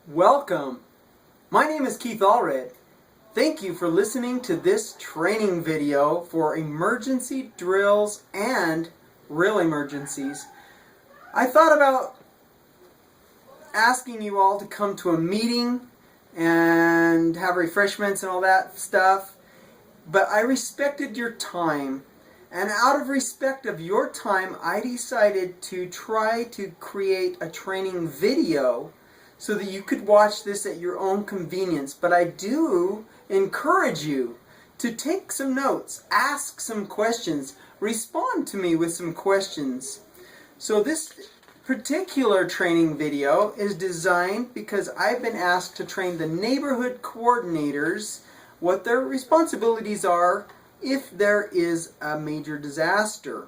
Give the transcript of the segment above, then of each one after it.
Welcome. My name is Keith Allred. Thank you for listening to this training video for emergency drills and real emergencies. I thought about asking you all to come to a meeting and have refreshments and all that stuff, but I respected your time. And out of respect of your time, I decided to try to create a training video so that you could watch this at your own convenience. But I do encourage you to take some notes, ask some questions, respond to me with some questions. So this particular training video is designed because I've been asked to train the neighborhood coordinators what their responsibilities are if there is a major disaster.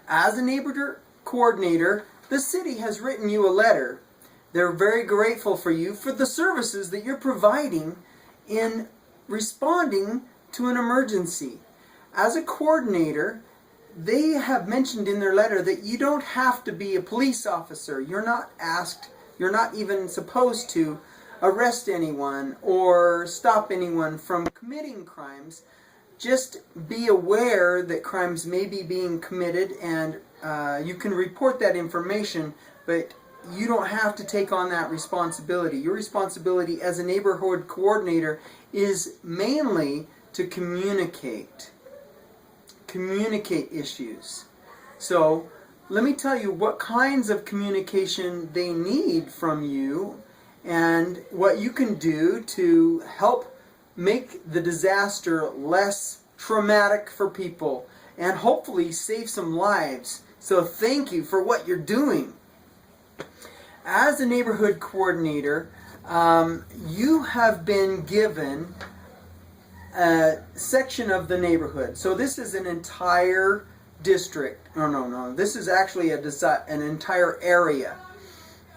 As a neighborhood coordinator, the city has written you a letter. They're very grateful for you for the services that you're providing in responding to an emergency. As a coordinator, they have mentioned in their letter that you don't have to be a police officer. You're not asked, you're not even supposed to arrest anyone or stop anyone from committing crimes. Just be aware that crimes may be being committed, and you can report that information, but you don't have to take on that responsibility. Your responsibility as a neighborhood coordinator is mainly to communicate issues. So let me tell you what kinds of communication they need from you and what you can do to help make the disaster less traumatic for people and hopefully save some lives. So thank you for what you're doing. As a neighborhood coordinator, you have been given a section of the neighborhood. So this is an entire district. No. This is actually an entire area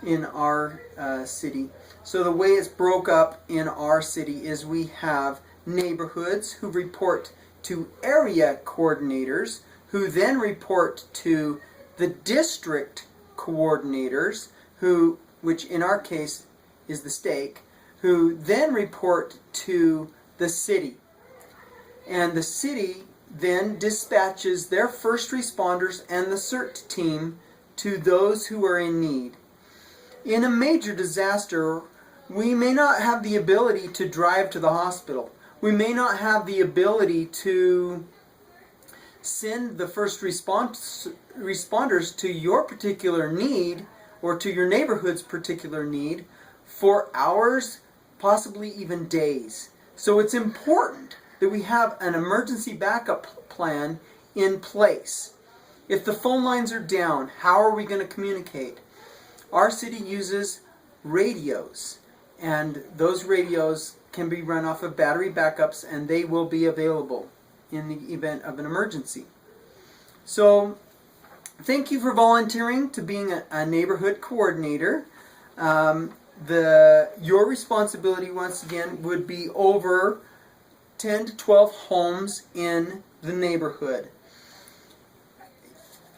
in our city. So the way it's broke up in our city is we have neighborhoods who report to area coordinators, who then report to the district coordinators, which in our case is the stake, who then report to the city. And the city then dispatches their first responders and the CERT team to those who are in need. In a major disaster, we may not have the ability to drive to the hospital. We may not have the ability to send the first responders to your particular need or to your neighborhood's particular need for hours, possibly even days. So it's important that we have an emergency backup plan in place. If the phone lines are down, how are we going to communicate? Our city uses radios, and those radios can be run off of battery backups, and they will be available in the event of an emergency. So thank you for volunteering to being a neighborhood coordinator. Your responsibility, once again, would be over 10 to 12 homes in the neighborhood.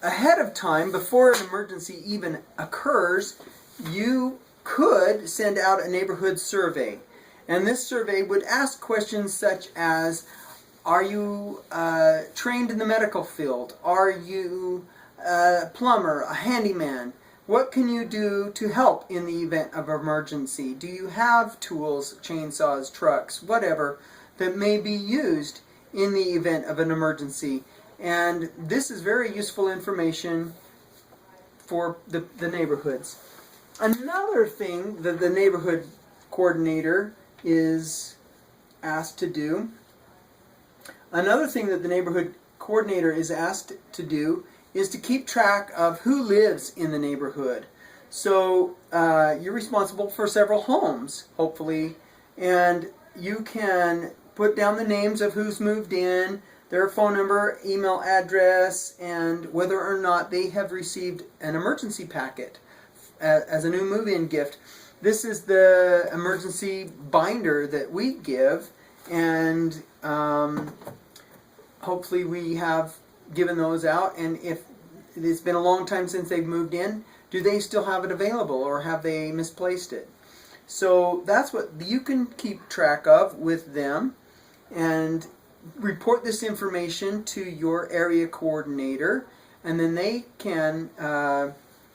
Ahead of time, before an emergency even occurs, you could send out a neighborhood survey. And this survey would ask questions such as, are you trained in the medical field? Are you a plumber, a handyman? What can you do to help in the event of emergency? Do you have tools, chainsaws, trucks, whatever, that may be used in the event of an emergency? And this is very useful information for the neighborhoods. Another thing that the neighborhood coordinator is asked to do, is to keep track of who lives in the neighborhood. So you're responsible for several homes, hopefully, and you can put down the names of who's moved in, their phone number, email address, and whether or not they have received an emergency packet as a new move-in gift. This is the emergency binder that we give, and hopefully we have given those out. And if it's been a long time since they've moved in, do they still have it available, or have they misplaced it? So that's what you can keep track of with them, and report this information to your area coordinator, and then they can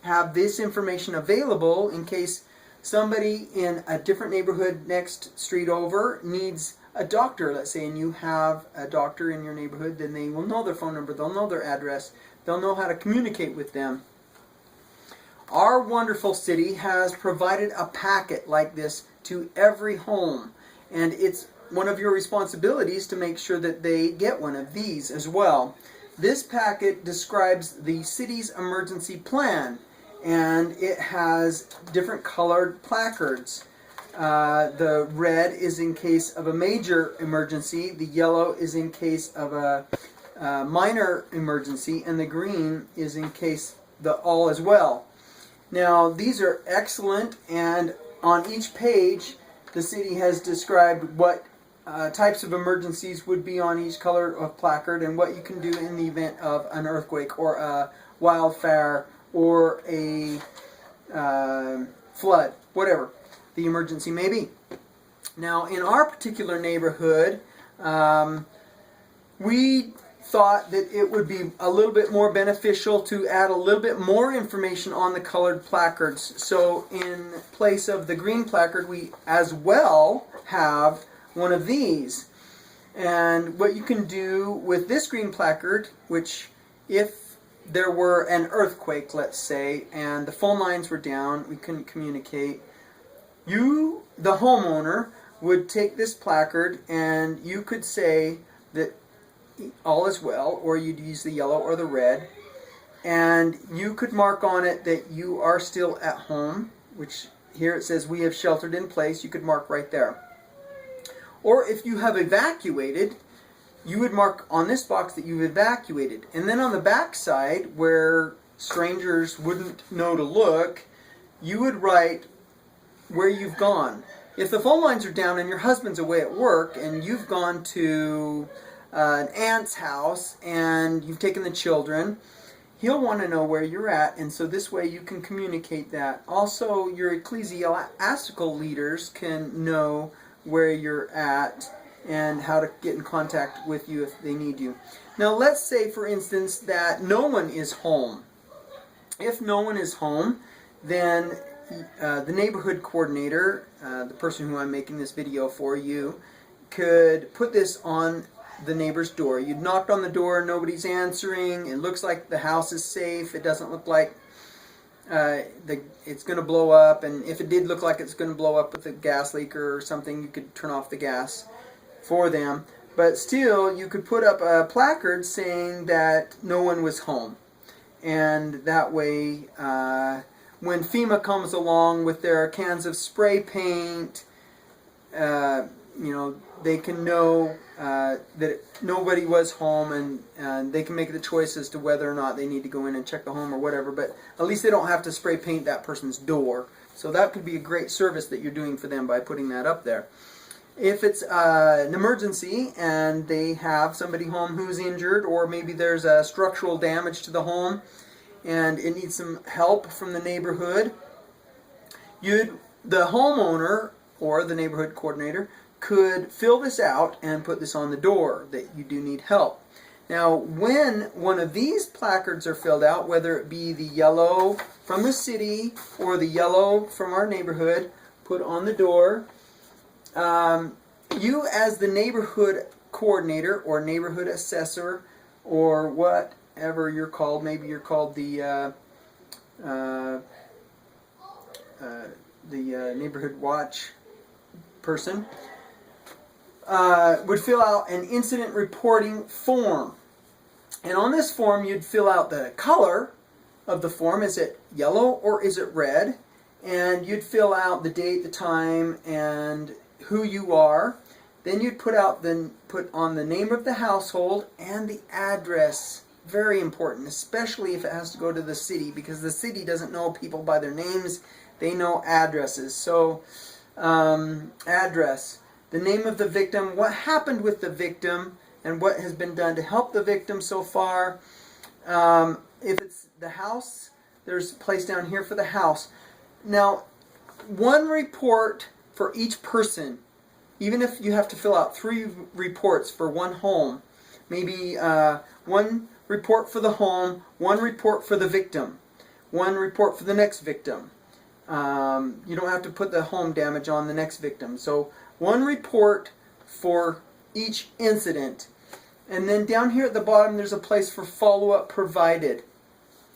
have this information available in case somebody in a different neighborhood next street over needs a doctor, let's say, and you have a doctor in your neighborhood. Then they will know their phone number, they'll know their address, they'll know how to communicate with them. Our wonderful city has provided a packet like this to every home, and it's one of your responsibilities to make sure that they get one of these as well. This packet describes the city's emergency plan, and it has different colored placards. The red is in case of a major emergency, the yellow is in case of a minor emergency, and the green is in case the all is well. Now, these are excellent, and on each page the city has described what types of emergencies would be on each color of placard, and what you can do in the event of an earthquake or a wildfire or a flood, whatever the emergency may be. Now, in our particular neighborhood, we thought that it would be a little bit more beneficial to add a little bit more information on the colored placards. So in place of the green placard, we as well have one of these. And what you can do with this green placard, which if there were an earthquake, let's say, and the phone lines were down, we couldn't communicate, you, the homeowner, would take this placard and you could say that all is well, or you'd use the yellow or the red, and you could mark on it that you are still at home, which here it says we have sheltered in place. You could mark right there. Or if you have evacuated, you would mark on this box that you've evacuated, and then on the back side where strangers wouldn't know to look, you would write where you've gone. If the phone lines are down and your husband's away at work and you've gone to an aunt's house and you've taken the children, he'll want to know where you're at, and so this way you can communicate that. Also, your ecclesiastical leaders can know where you're at and how to get in contact with you if they need you. Now, let's say, for instance, that no one is home. If no one is home, then the neighborhood coordinator, the person who I'm making this video for you, could put this on the neighbor's door. You'd knocked on the door, nobody's answering, it looks like the house is safe, it doesn't look like it's going to blow up, and if it did look like it's going to blow up with a gas leak or something, you could turn off the gas for them. But still, you could put up a placard saying that no one was home, and that way when FEMA comes along with their cans of spray paint, they can know that nobody was home, and they can make the choice as to whether or not they need to go in and check the home or whatever, but at least they don't have to spray paint that person's door. So that could be a great service that you're doing for them by putting that up there. If it's an emergency and they have somebody home who's injured, or maybe there's a structural damage to the home and it needs some help from the neighborhood, the homeowner or the neighborhood coordinator could fill this out and put this on the door that you do need help. Now, when one of these placards are filled out, whether it be the yellow from the city or the yellow from our neighborhood, put on the door, you as the neighborhood coordinator or neighborhood assessor or whatever you're called, maybe you're called the neighborhood watch person, would fill out an incident reporting form. And on this form you'd fill out the color of the form. Is it yellow or is it red? And you'd fill out the date, the time, and who you are. Then you'd put on the name of the household and the address. Very important, especially if it has to go to the city, because the city doesn't know people by their names, they know addresses. So address, the name of the victim, what happened with the victim, and what has been done to help the victim so far. If it's the house, There's a place down here for the house. Now, one report for each person, even if you have to fill out 3 reports for one home, maybe one report for the home, 1 report for the victim, 1 report for the next victim. You don't have to put the home damage on the next victim. So 1 report for each incident. And then down here at the bottom there's a place for follow-up provided.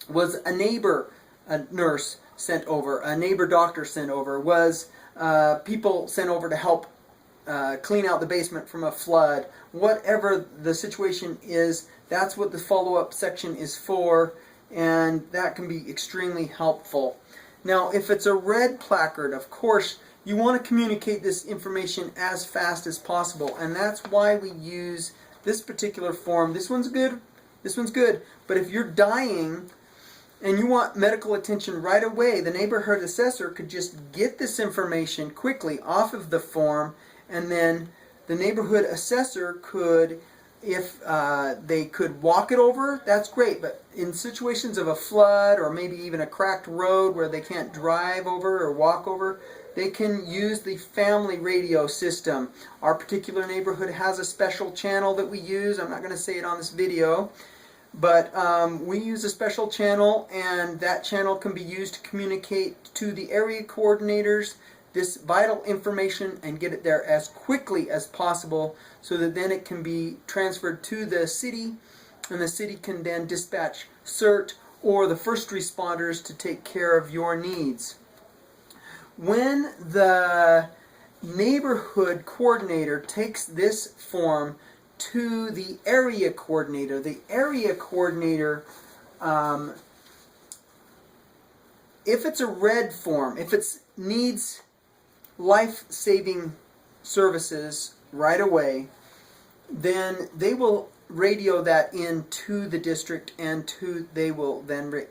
Was a neighbor, a nurse sent over, a neighbor doctor sent over, was people sent over to help clean out the basement from a flood. Whatever the situation is, that's what the follow-up section is for, and that can be extremely helpful. Now, if it's a red placard, of course, you want to communicate this information as fast as possible, and that's why we use this particular form. This one's good, but if you're dying and you want medical attention right away, the neighborhood assessor could just get this information quickly off of the form, and then the neighborhood assessor could, if they could walk it over, that's great. But in situations of a flood or maybe even a cracked road where they can't drive over or walk over, they can use the family radio system. Our particular neighborhood has a special channel that we use. I'm not going to say it on this video, but we use a special channel, and that channel can be used to communicate to the area coordinators this vital information and get it there as quickly as possible, so that then it can be transferred to the city, and the city can then dispatch CERT or the first responders to take care of your needs. When the neighborhood coordinator takes this form to the area coordinator, if it's a red form, if it needs life-saving services right away, then they will radio that into the district, and they will then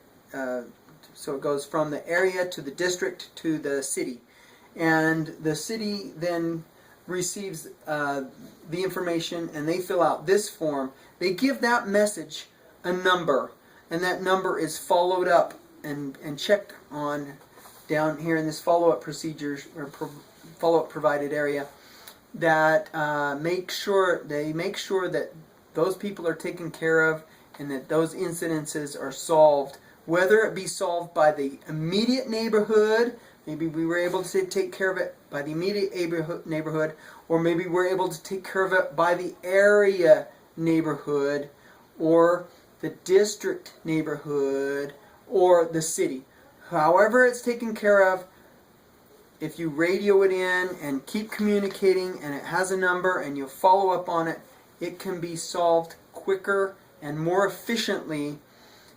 so it goes from the area to the district to the city, and the city then receives the information, and they fill out this form. They give that message a number, and that number is followed up and checked on down here in this follow-up procedures or follow-up provided area, that make sure that those people are taken care of and that those incidences are solved, whether it be solved by the immediate neighborhood. Maybe we were able to take care of it by the immediate neighborhood, or maybe we're able to take care of it by the area neighborhood, or the district neighborhood, or the city. However it's taken care of, if you radio it in and keep communicating and it has a number and you follow up on it, it can be solved quicker and more efficiently,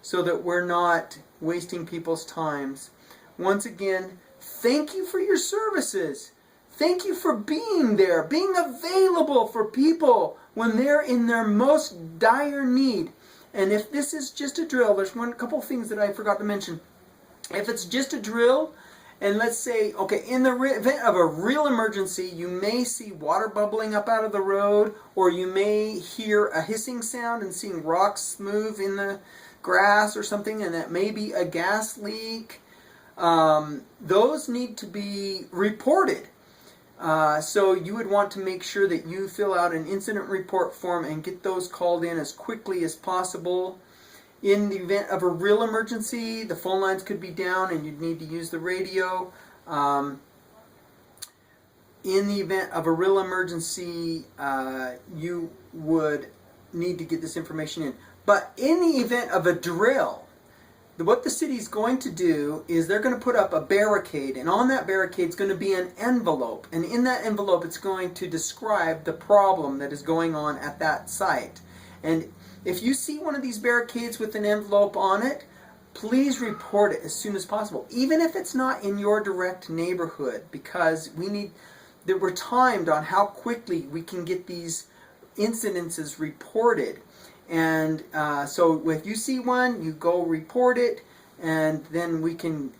so that we're not wasting people's times. Once again, thank you for your services. Thank you for being there, being available for people when they're in their most dire need. And if this is just a drill, there's a couple things that I forgot to mention. If it's just a drill, and let's say, okay, in the event of a real emergency, you may see water bubbling up out of the road, or you may hear a hissing sound and seeing rocks move in the grass or something, and that may be a gas leak. Those need to be reported. So you would want to make sure that you fill out an incident report form and get those called in as quickly as possible. In the event of a real emergency, the phone lines could be down and you'd need to use the radio. In the event of a real emergency, you would need to get this information in. But in the event of a drill, what the city's going to do is they're going to put up a barricade, and on that barricade is going to be an envelope. And in that envelope, it's going to describe the problem that is going on at that site. And if you see one of these barricades with an envelope on it, please report it as soon as possible, even if it's not in your direct neighborhood, because we're timed on how quickly we can get these incidences reported. And so if you see one, you go report it, and then we can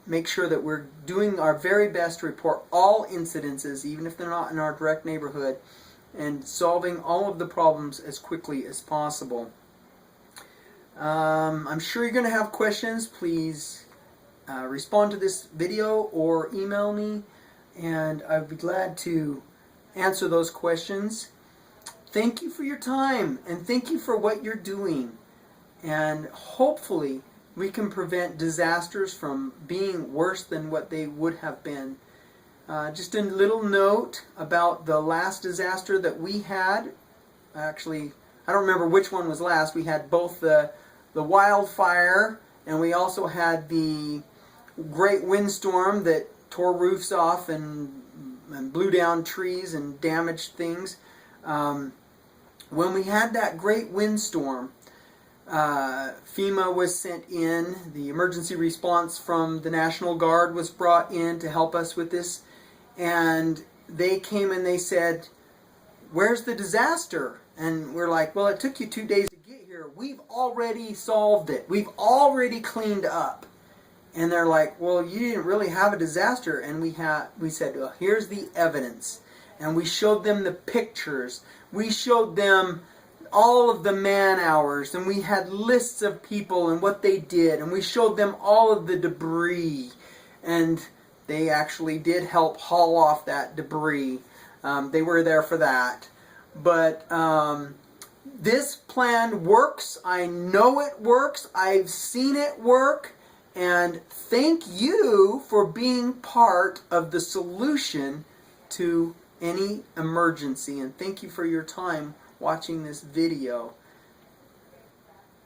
make sure that we're doing our very best to report all incidences, even if they're not in our direct neighborhood, and solving all of the problems as quickly as possible. I'm sure you're going to have questions. Please respond to this video or email me, and I'd be glad to answer those questions. Thank you for your time, and thank you for what you're doing. And hopefully we can prevent disasters from being worse than what they would have been. Just a little note about the last disaster that we had. Actually, I don't remember which one was last. We had both the wildfire, and we also had the great windstorm that tore roofs off and blew down trees and damaged things. When we had that great windstorm, FEMA was sent in. The emergency response from the National Guard was brought in to help us with this. And they came and they said, "Where's the disaster?" And we're like, "Well, it took you 2 days to get here. We've already solved it. We've already cleaned up." And they're like, "Well, you didn't really have a disaster." And we said, "Well, here's the evidence." And we showed them the pictures. We showed them all of the man hours, and we had lists of people and what they did, and we showed them all of the debris, and they actually did help haul off that debris. They were there for that. But this plan works. I know it works. I've seen it work. And thank you for being part of the solution to any emergency. And thank you for your time watching this video.